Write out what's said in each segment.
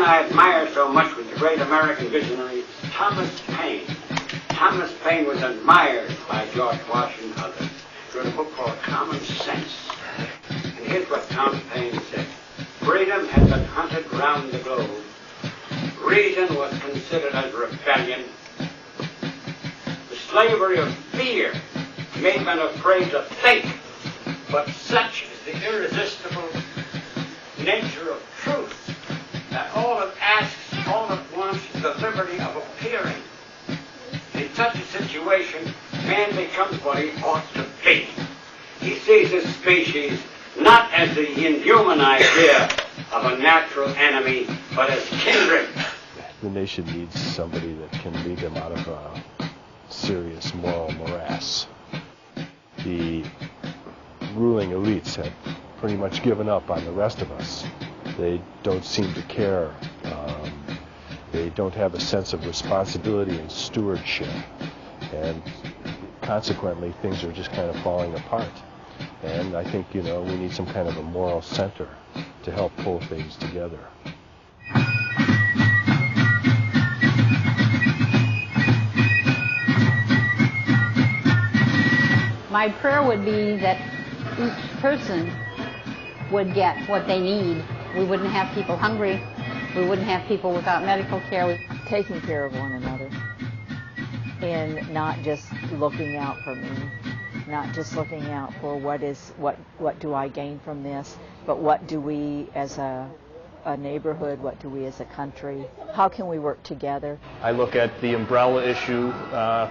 man I admire so much was the great American visionary Thomas Paine. Thomas Paine was admired by George Washington and others. He wrote a book called Common Sense. And here's what Thomas Paine said. Freedom had been hunted round the globe. Reason was considered as rebellion. The slavery of fear made men afraid to think. But such is the irresistible nature of truth that all it asks, all it wants, is the liberty of appearing. In such a situation, man becomes what he ought to be. He sees his species not as the inhuman idea of a natural enemy, but as kindred. The nation needs somebody that can lead them out of a serious moral morass. The ruling elites have pretty much given up on the rest of us. They don't seem to care. They don't have a sense of responsibility and stewardship. And consequently, things are just kind of falling apart. And I think, we need some kind of a moral center to help pull things together. My prayer would be that each person would get what they need. We wouldn't have people hungry. We wouldn't have people without medical care. Taking care of one another and not just looking out for me, not just looking out for what do I gain from this, but what do we as a neighborhood, what do we as a country, how can we work together? I look at the umbrella issue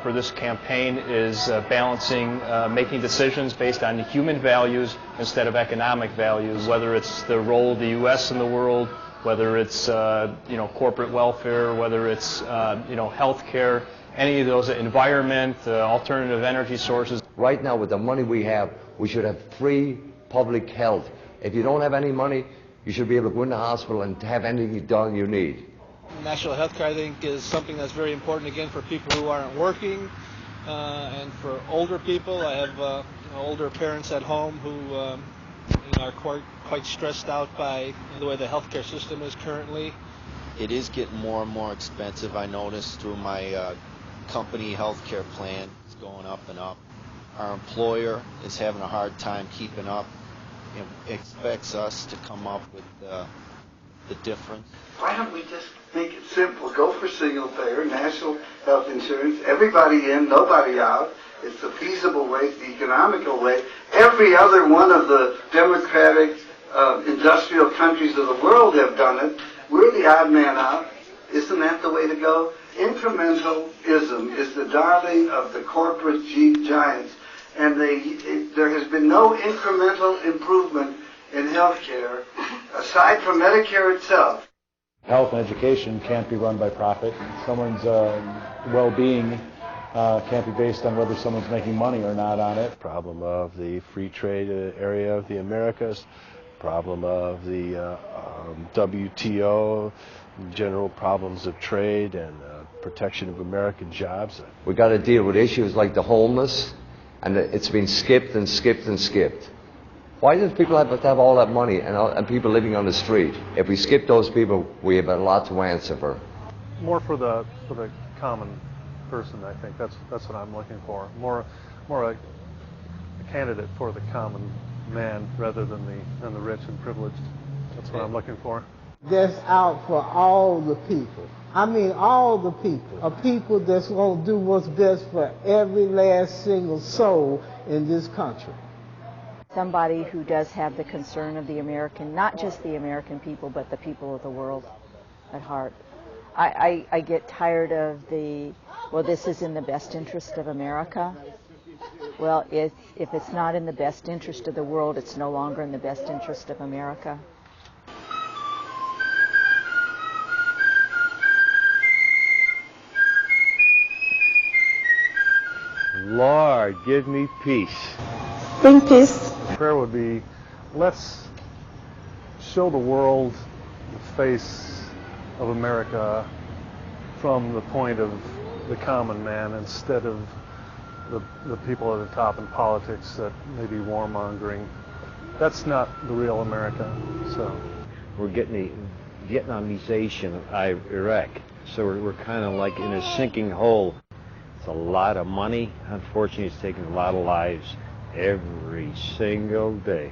for this campaign is balancing making decisions based on human values instead of economic values, whether it's the role of the U.S. in the world, whether it's corporate welfare, whether it's health care, any of those, environment, alternative energy sources. Right now, with the money we have, we should have free public health. If you don't have any money, you should be able to go in the hospital and have anything done you need. National health care, I think, is something that's very important, again, for people who aren't working and for older people. I have older parents at home who are quite stressed out by the way the healthcare system is currently. It is getting more and more expensive. I noticed through my company healthcare plan. It's going up and up. Our employer is having a hard time keeping up. Expects us to come up with the difference. Why don't we just make it simple? Go for single payer, national health insurance, everybody in, nobody out. It's the feasible way, it's the economical way. Every other one of the democratic industrial countries of the world have done it. We're the odd man out. Isn't that the way to go? Incrementalism is the darling of the corporate giants. And there has been no incremental improvement in health care aside from Medicare itself. Health and education can't be run by profit. Someone's well-being can't be based on whether someone's making money or not on it. Problem of the free trade area of the Americas, problem of the WTO, general problems of trade and protection of American jobs. We've got to deal with issues like the homeless, and it's been skipped and skipped and skipped. Why do people have to have all that money and people living on the street? If we skip those people, we have a lot to answer for. More for the common person, I think. That's what I'm looking for. More a candidate for the common man rather than the rich and privileged. That's what I'm looking for. That's out for all the people. I mean all the people. A people that's going to do what's best for every last single soul in this country. Somebody who does have the concern of the American, not just the American people, but the people of the world at heart. I get tired of this is in the best interest of America. Well, if it's not in the best interest of the world, it's no longer in the best interest of America. Lord, give me peace. Bring peace. Prayer would be, let's show the world the face of America from the point of the common man instead of the people at the top in politics that may be warmongering. That's not the real America. So we're getting Vietnamization of Iraq. So we're kind of like in a sinking hole. It's a lot of money. Unfortunately, it's taking a lot of lives every single day.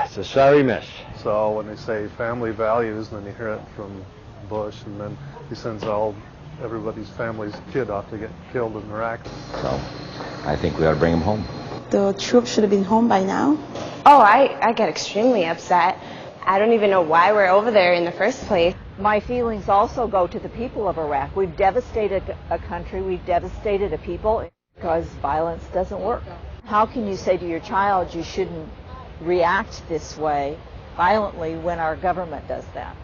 It's a sorry mess. So when they say family values, then you hear it from Bush, and then he sends everybody's family's kid off to get killed in Iraq. So I think we ought to bring him home. The troops should have been home by now. Oh, I get extremely upset. I don't even know why we're over there in the first place. My feelings also go to the people of Iraq. We've devastated a country, we've devastated a people because violence doesn't work. How can you say to your child you shouldn't react this way violently when our government does that?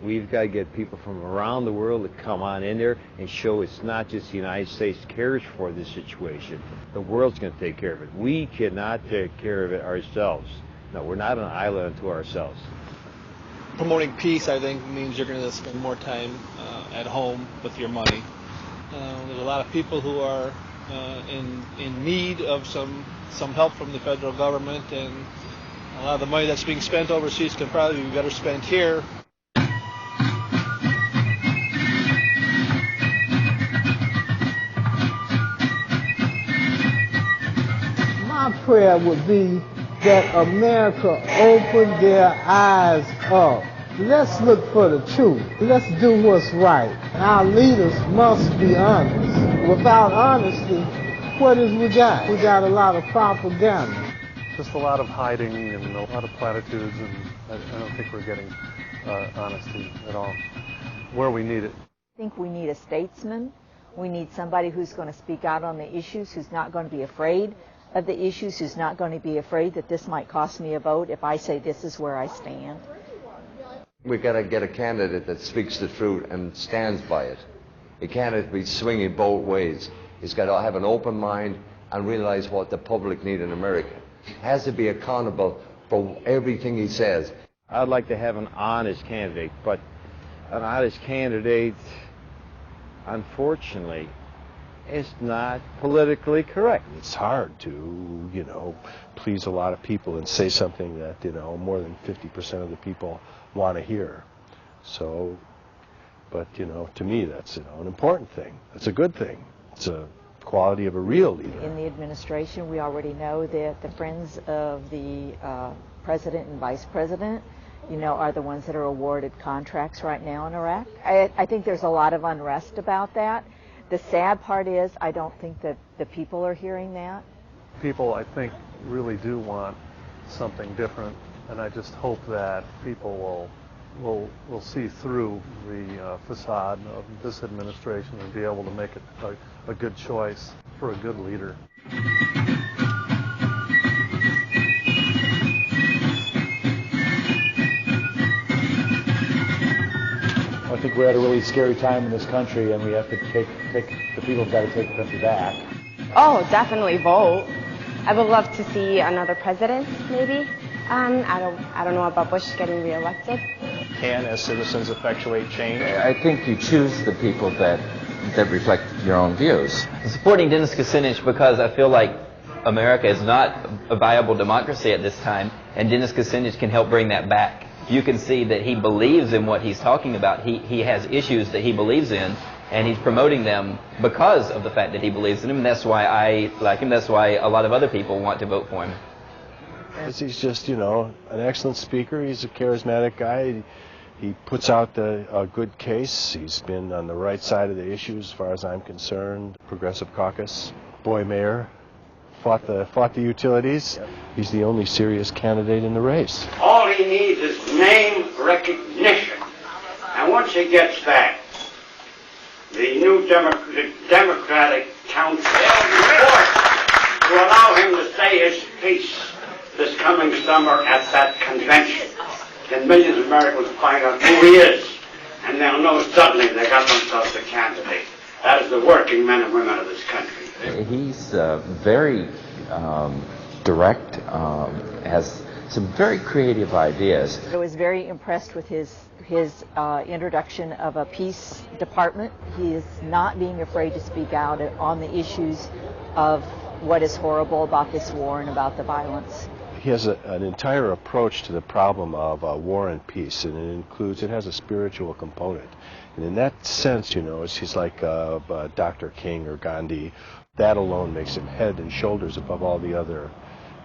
We've got to get people from around the world to come on in there and show it's not just the United States cares for this situation. The world's going to take care of it. We cannot take care of it ourselves. No, we're not an island unto ourselves. Promoting peace, I think, means you're going to spend more time at home with your money. There's a lot of people who are in need of some help from the federal government, and a lot of the money that's being spent overseas can probably be better spent here. My prayer would be that America open their eyes up. Let's look for the truth. Let's do what's right. Our leaders must be honest. Without honesty, what is we got? We got a lot of propaganda. Just a lot of hiding and a lot of platitudes, and I don't think we're getting honesty at all where we need it. I think we need a statesman. We need somebody who's going to speak out on the issues, who's not going to be afraid of the issues, who's not going to be afraid that this might cost me a vote if I say this is where I stand. We've got to get a candidate that speaks the truth and stands by it. He can't be swinging both ways. He's got to have an open mind and realize what the public need in America. He has to be accountable for everything he says. I'd like to have an honest candidate, but an honest candidate, unfortunately, is not politically correct. It's hard to, please a lot of people and say something that, more than 50% of the people want to hear. So, but, to me, that's, an important thing. It's a good thing. It's a quality of a real leader. In the administration, we already know that the friends of the president and vice president, are the ones that are awarded contracts right now in Iraq. I think there's a lot of unrest about that. The sad part is I don't think that the people are hearing that. People, I think, really do want something different, and I just hope that people will see through the facade of this administration and be able to make a good choice for a good leader. I think we're at a really scary time in this country, and we have to take the people have got to take the country back. Oh, definitely vote. I would love to see another president, maybe. I don't know about Bush getting reelected. Can, as citizens, effectuate change? I think you choose the people that reflect your own views. I'm supporting Dennis Kucinich because I feel like America is not a viable democracy at this time, and Dennis Kucinich can help bring that back. You can see that he believes in what he's talking about. He has issues that he believes in, and he's promoting them because of the fact that he believes in them, and that's why I like him. That's why a lot of other people want to vote for him. He's just, an excellent speaker. He's a charismatic guy. He puts out a good case. He's been on the right side of the issue as far as I'm concerned. Progressive Caucus, boy mayor, fought the utilities. Yep. He's the only serious candidate in the race. All he needs is name recognition. And once he gets that, the new Democratic Council will to allow him to say his piece this coming summer at that convention. Then millions of Americans will find out who he is, and they'll know suddenly they got themselves a candidate. That is the working men and women of this country. He's very direct, has some very creative ideas. I was very impressed with his introduction of a peace department. He is not being afraid to speak out on the issues of what is horrible about this war and about the violence. he has an entire approach to the problem of war and peace, and it has a spiritual component. And in that sense, he's like Dr. King or Gandhi. That alone makes him head and shoulders above all the other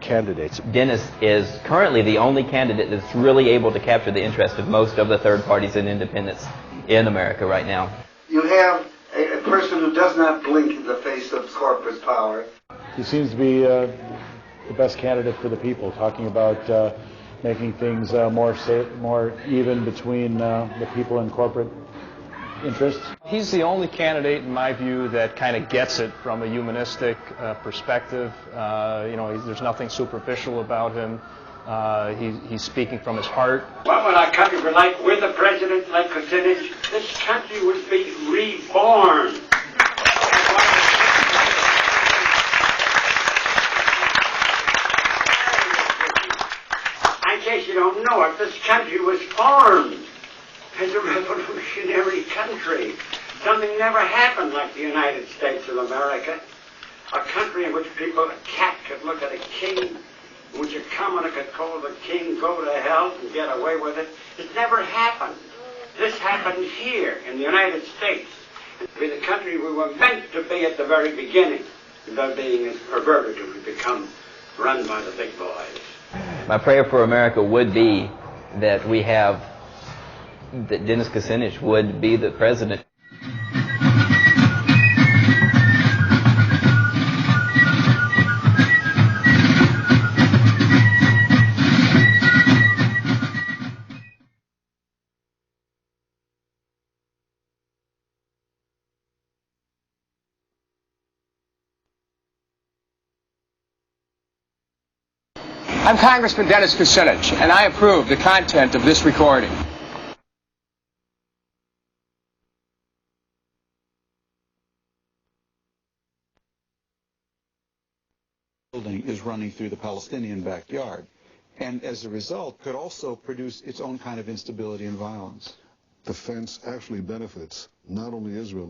candidates. Dennis is currently the only candidate that's really able to capture the interest of most of the third parties and independents in America right now. You have a person who does not blink in the face of corporate power. He seems to be the best candidate for the people, talking about making things more even between the people and corporate interests. He's the only candidate, in my view, that kind of gets it from a humanistic perspective. There's nothing superficial about him. He's speaking from his heart. What would our country be like with a president like Kucinich? This country would be reborn. In case you don't know it, this country was formed as a revolutionary country. Something never happened like the United States of America. A country in which a cat could look at a king, in which a commoner could call the king, go to hell and get away with it. It never happened. This happened here in the United States. It'd be the country we were meant to be at the very beginning, without being as perverted as we become run by the big boys. My prayer for America would be that that Dennis Kucinich would be the president. I'm Congressman Dennis Kucinich, and I approve the content of this recording. Building is running through the Palestinian backyard, and as a result could also produce its own kind of instability and violence. The fence actually benefits not only Israel,